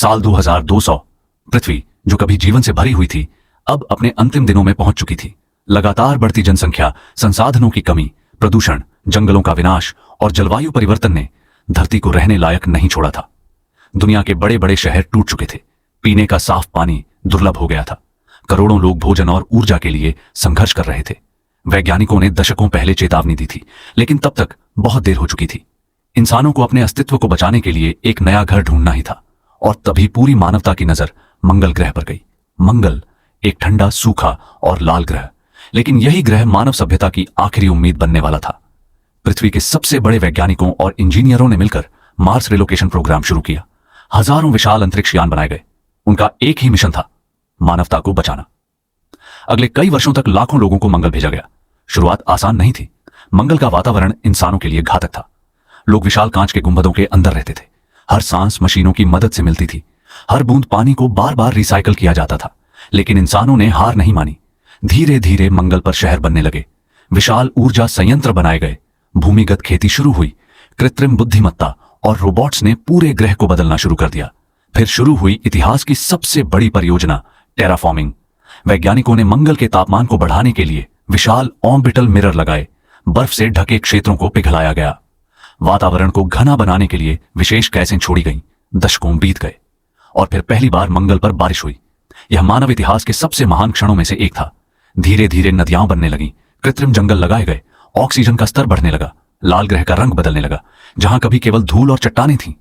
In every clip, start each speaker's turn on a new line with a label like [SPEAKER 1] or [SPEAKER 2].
[SPEAKER 1] साल 2200। पृथ्वी, जो कभी जीवन से भरी हुई थी, अब अपने अंतिम दिनों में पहुंच चुकी थी। लगातार बढ़ती जनसंख्या, संसाधनों की कमी, प्रदूषण, जंगलों का विनाश और जलवायु परिवर्तन ने धरती को रहने लायक नहीं छोड़ा था। दुनिया के बड़े बड़े शहर टूट चुके थे। पीने का साफ पानी दुर्लभ हो गया था। करोड़ों लोग भोजन और ऊर्जा के लिए संघर्ष कर रहे थे। वैज्ञानिकों ने दशकों पहले चेतावनी दी थी, लेकिन तब तक बहुत देर हो चुकी थी। इंसानों को अपने अस्तित्व को बचाने के लिए एक नया घर ढूंढना ही था। और तभी पूरी मानवता की नजर मंगल ग्रह पर गई। मंगल, एक ठंडा, सूखा और लाल ग्रह, लेकिन यही ग्रह मानव सभ्यता की आखिरी उम्मीद बनने वाला था। पृथ्वी के सबसे बड़े वैज्ञानिकों और इंजीनियरों ने मिलकर मार्स रिलोकेशन प्रोग्राम शुरू किया। हजारों विशाल अंतरिक्ष यान बनाए गए। उनका एक ही मिशन था, मानवता को बचाना। अगले कई वर्षों तक लाखों लोगों को मंगल भेजा गया। शुरुआत आसान नहीं थी। मंगल का वातावरण इंसानों के लिए घातक था। लोग विशाल कांच के गुंबदों के अंदर रहते थे। हर सांस मशीनों की मदद से मिलती थी। हर बूंद पानी को बार बार रिसाइकल किया जाता था। लेकिन इंसानों ने हार नहीं मानी। धीरे धीरे मंगल पर शहर बनने लगे। विशाल ऊर्जा संयंत्र बनाए गए। भूमिगत खेती शुरू हुई। कृत्रिम बुद्धिमत्ता और रोबोट्स ने पूरे ग्रह को बदलना शुरू कर दिया। फिर शुरू हुई इतिहास की सबसे बड़ी परियोजना, टेराफॉर्मिंग। वैज्ञानिकों ने मंगल के तापमान को बढ़ाने के लिए विशाल ऑर्बिटल मिरर लगाए। बर्फ से ढके क्षेत्रों को पिघलाया गया। वातावरण को घना बनाने के लिए विशेष गैसें छोड़ी गईं। दशकों बीत गए और फिर पहली बार मंगल पर बारिश हुई। यह मानव इतिहास के सबसे महान क्षणों में से एक था। धीरे धीरे नदियां बनने लगीं। कृत्रिम जंगल लगाए गए। ऑक्सीजन का स्तर बढ़ने लगा। लाल ग्रह का रंग बदलने लगा। जहां कभी केवल धूल और चट्टानें थीं,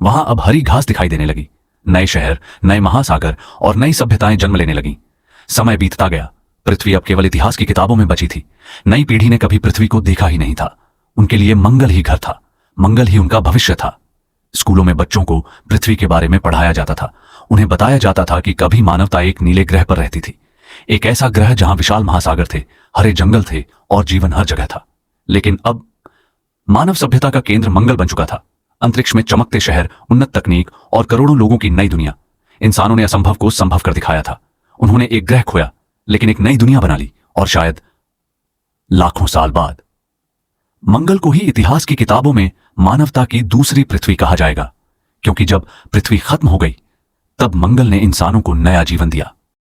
[SPEAKER 1] वहां अब हरी घास दिखाई देने लगी। नए शहर, नए महासागर और नई सभ्यताएं जन्म लेने लगीं। समय बीतता गया। पृथ्वी अब केवल इतिहास की किताबों में बची थी। नई पीढ़ी ने कभी पृथ्वी को देखा ही नहीं था। उनके लिए मंगल ही घर था। मंगल ही उनका भविष्य था। स्कूलों में बच्चों को पृथ्वी के बारे में पढ़ाया जाता था। उन्हें बताया जाता था कि कभी मानवता एक नीले ग्रह पर रहती थी। एक ऐसा ग्रह जहां विशाल महासागर थे, हरे जंगल थे और जीवन हर जगह था। लेकिन अब मानव सभ्यता का केंद्र मंगल बन चुका था। अंतरिक्ष में चमकते शहर, उन्नत तकनीक और करोड़ों लोगों की नई दुनिया। इंसानों ने असंभव को संभव कर दिखाया था। उन्होंने एक ग्रह खोया, लेकिन एक नई दुनिया बना ली। और शायद लाखों साल बाद मंगल को ही इतिहास की किताबों में मानवता की दूसरी पृथ्वी कहा जाएगा। क्योंकि जब पृथ्वी खत्म हो गई, तब मंगल ने इंसानों को नया जीवन दिया।